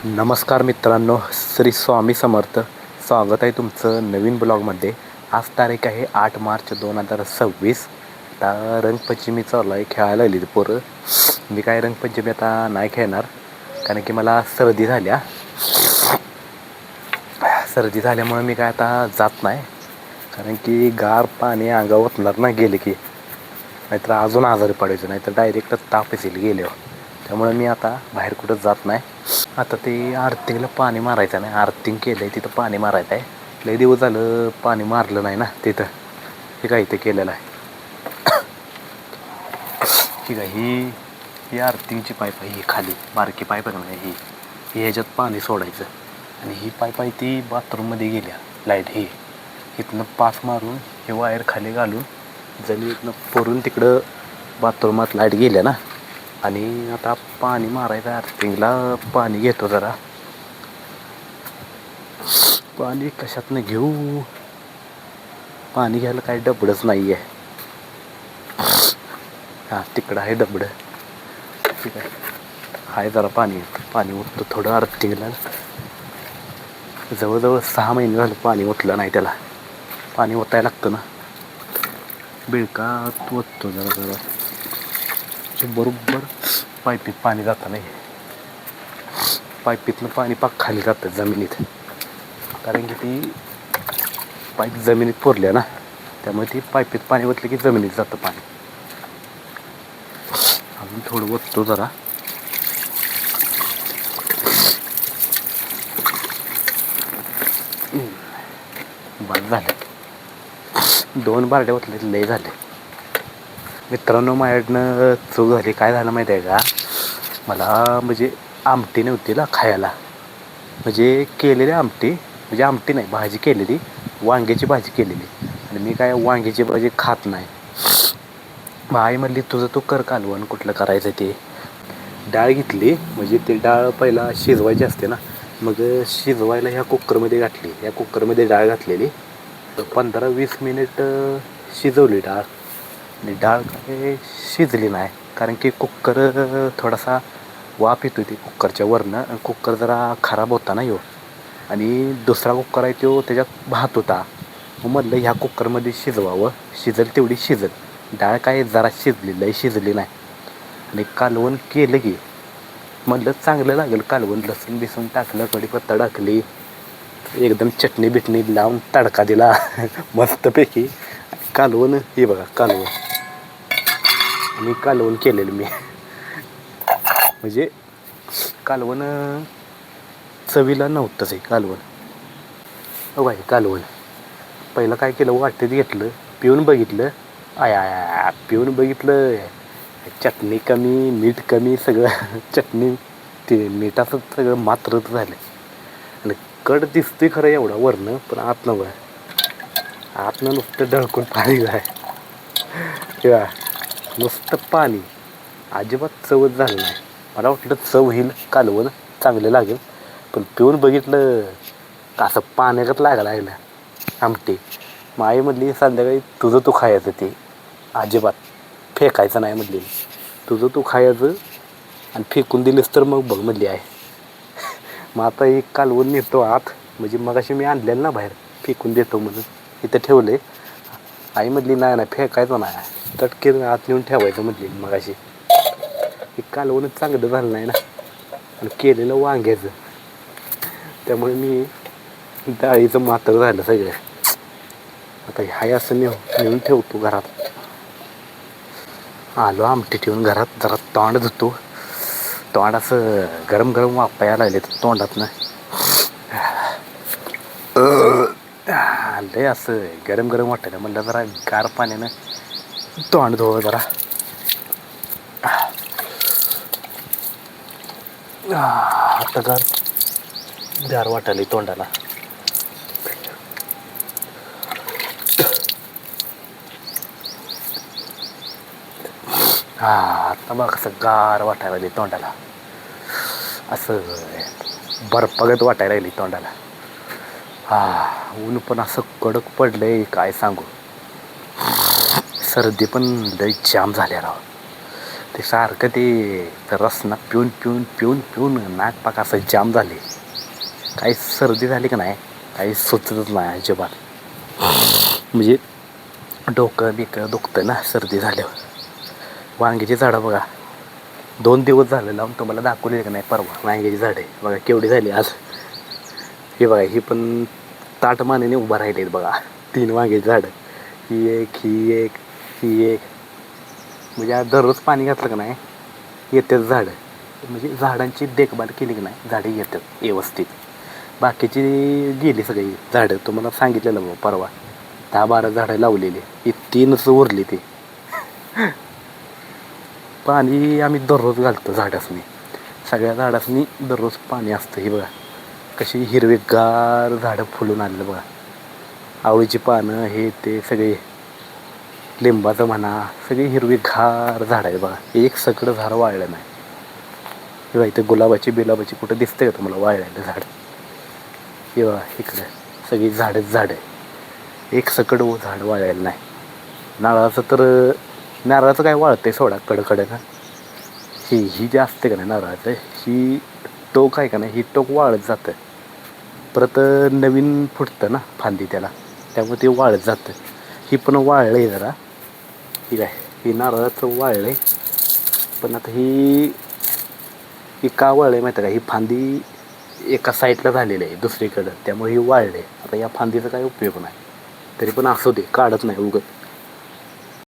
नमस्कार मित्रांनो, श्री स्वामी समर्थ. स्वागत आहे तुमचं नवीन ब्लॉगमध्ये. आज तारीख आहे 8 मार्च 2026. आता रंगपंचमी चालू आहे, खेळायला लागली पोरं. मी काय रंगपंचमी आता नाही खेळणार, कारण की मला सर्दी झाल्यामुळे मी काय आता जात नाही. कारण की गार पाणी अंगावर ओतणार ना गेले की, नाहीतर अजून आजारी पडायचं, नाहीतर डायरेक्टच ताप येईल गेल्यावर. त्यामुळे मी आता बाहेर कुठं जात नाही. आता ते आर्थिंगला पाणी मारायचं नाही, आर्थिंग केलं आहे तिथं पाणी मारायचं आहे. लई दिवस झालं पाणी मारलं नाही ना तिथं. हे काय इथं केलेलं आहे ठीक आहे. ही आर्थिंगची पाईप आहे, ही खाली बारकी पाईप आहे ना, ही ह्याच्यात पाणी सोडायचं. आणि ही पाईप आहे ती बाथरूममध्ये गेल्या लाईट. ही इथनं पास मारून हे वायर खाली घालून जमिनीतनं परून तिकडं बाथरूमात लाईट गेल्या ना. आणि आता पाणी मारायचं आर्थिंगला. पाणी घेतो जरा. पाणी कशातनं घेऊ? पाणी घ्यायला काही डबडंच नाही आहे. हां, तिकडं आहे डबडं. ठीक आहे, आहे जरा पाणी ओततो थोडं आर्थिंगला. जवळजवळ 6 महिने झालं पाणी ओतलं नाही त्याला. पाणी ओतायला लागतं ना. बिळकात ओततो जरा बरोबर पाईपीत पाणी जातं नाही. पाईपीतनं पाणी पाक खाली जातं जमिनीत, कारण की ती पाईप जमिनीत पुरल्या ना. त्यामुळे ती पाईपीत पाणी ओतलं की जमिनीत जातं पाणी. अजून थोडं ओततो जरा. बस झालं, 2 बारड्या ओतले लय झाले. मित्रांनो, माझ्याकडनं चूक झाली. काय झालं माहिती आहे का? मला म्हणजे आमटी नव्हती ना खायला. म्हणजे केलेली आमटी, म्हणजे आमटी नाही, भाजी केलेली, वांग्याची भाजी केलेली. आणि मी काय वांग्याची भाजी खात नाही. मग आई म्हणली तुझं तू कर कालवण, कुठलं करायचं ते. डाळ घेतली, म्हणजे ते डाळ पहिला शिजवायची असते ना. मग शिजवायला ह्या कुकरमध्ये घातली. या कुकरमध्ये डाळ घातलेली, 15-20 मिनिट शिजवली डाळ. आणि डाळ काय शिजली नाही, कारण की कुकर थोडासा वाफ येत होती कुकरच्या वरनं. कुकर जरा खराब होता ना ह्यो. आणि दुसरा कुकर आहे तो, त्याच्यात भात होता. मग म्हटलं ह्या कुकरमध्ये शिजवावं, शिजल तेवढी शिजल. डाळ काय जरा शिजली, लई शिजली नाही. आणि कालवण केलं की म्हटलं चांगलं लागेल कालवण. लसूण बिसून टाकलं, कढीपत्ता टाकली, एकदम चटणी बिटणी लावून तडका दिला मस्तपैकी. कालवण हे बघा, कालवण. आणि कालवण केलेलं मी. म्हणजे कालवण चवीला नव्हतंच आहे कालवण. बाई कालवण पहिलं काय केलं, वाटेत घेतलं, पिऊन बघितलं. पिऊन बघितलं, चटणी कमी, मीठ कमी, सगळं चटणी ते मिठाचं सगळं मात्रच झालं. आणि कड दिसतोय खरं एवढा वरनं, पण आतनं बघा, आतनं नुसतं ढळकून पाणी आहे किंवा नुसतं पाणी. अजिबात चवच झालं नाही. मला वाटलं चव होईल, कालवण चांगलं लागेल, पण पिऊन बघितलं असं पाण्यागत लागलं आमटी. मग आई म्हटली संध्याकाळी तुझं तू खायचं, ते अजिबात फेकायचं नाही म्हटली. तुझं तू खायचं, आणि फेकून दिलीस तर मग बघ म्हटली आहे. मग आता एक कालवण नेतो आत, म्हणजे मगाशी मी आणलेलं ना बाहेर, फेकून देतो म्हणून इथं ठेवले. आई म्हटली नाही नाही फेकायचं नाही, तटके आत नेऊन ठेवायचं म्हटली मगाशी. हे कालवणच चांगलं झालं नाही ना, आणि केलेलं वांग्याचं. त्यामुळे मी डाळीचं मात्र झालं सगळं. आता हाय असं नेऊन ठेवतो घरात. आलो आमटी ठेवून घरात, जरा तोंड धुतो. तोंड असं गरम गरम वाफायला लागले तर तोंडात ना. लय असं गरम गरम वाटायला, म्हणलं जरा गार पाण्यानं तोंड धुवं जरा. आता गार वाटायला तोंडाला. आता बघ कसं गार वाटायला लागली तोंडाला, असं बर्फागत वाटायला लागली तोंडाला. ऊन पण असं कडक पडलंय, काय सांगू. सर्दी पण लई जाम झाल्या राव. ते सारखं ते रसना पिऊन पिऊन पिऊन पिऊन नाक पाक असं जाम झाले. काही सर्दी झाली का नाही काही सुचतच नाही अजिबात. म्हणजे डोकं बिकं दुखतं ना सर्दी झाल्यावर. वांग्याची झाडं बघा 2 दिवस झालं लावून तुम्हाला दाखवली का नाही परवा वांग्याची झाडे बघा केवढी झाली आज. हे बघा ही पण ताट मानेने उभा राहिलेत बघा 3 वांग्याची झाडं. ही एक ही एक ही एक. म्हणजे आज दररोज पाणी घातलं का नाही येतात झाडं. म्हणजे झाडांची देखभाल केली की नाही झाडे येतात व्यवस्थित. बाकीची गेली सगळी झाडं तुम्हाला सांगितलेलं मग परवा 10-12 झाडं लावलेली ही 3च उरली ती. पाणी आम्ही दररोज घालतो झाडासनी. सगळ्या झाडासनी दररोज पाणी असतं. हे बघा कशी हिरवीगार झाडं फुलून आलेलं बघा. आवळीची पानं हे ते सगळे लिंबाचं म्हणा सगळी हिरवीगार झाडं आहे बघा. एक सगळं झाड वाळलं नाही. हे बघा इथं गुलाबाची बिलाबाची कुठं दिसतंय का तुम्हाला वाळलेलं झाड. हे बघा इकडं सगळी झाडंच झाडं आहे. एक सकड झाड वाळलेलं नाही. नारळाचं तर नारळाचं काय वाळतंय सोडा कडकडं ना. ही जी असते का नाही नारळाचं ही टोक आहे का नाही ही टोक वाळत जातं. परत नवीन फुटतं ना फांदी त्याला त्यामुळे ते वाळत जातं. ही पण वाळलं आहे जरा. ठीक आहे ही नारळाचं वाळलं आहे. पण आता ही का वाळलं आहे माहिती आहे का ही फांदी एका साईडला झालेलं आहे दुसरीकडं त्यामुळे ही वाळले. आता या फांदीचा काही उपयोग नाही. तरी पण असू दे काढत नाही उगत.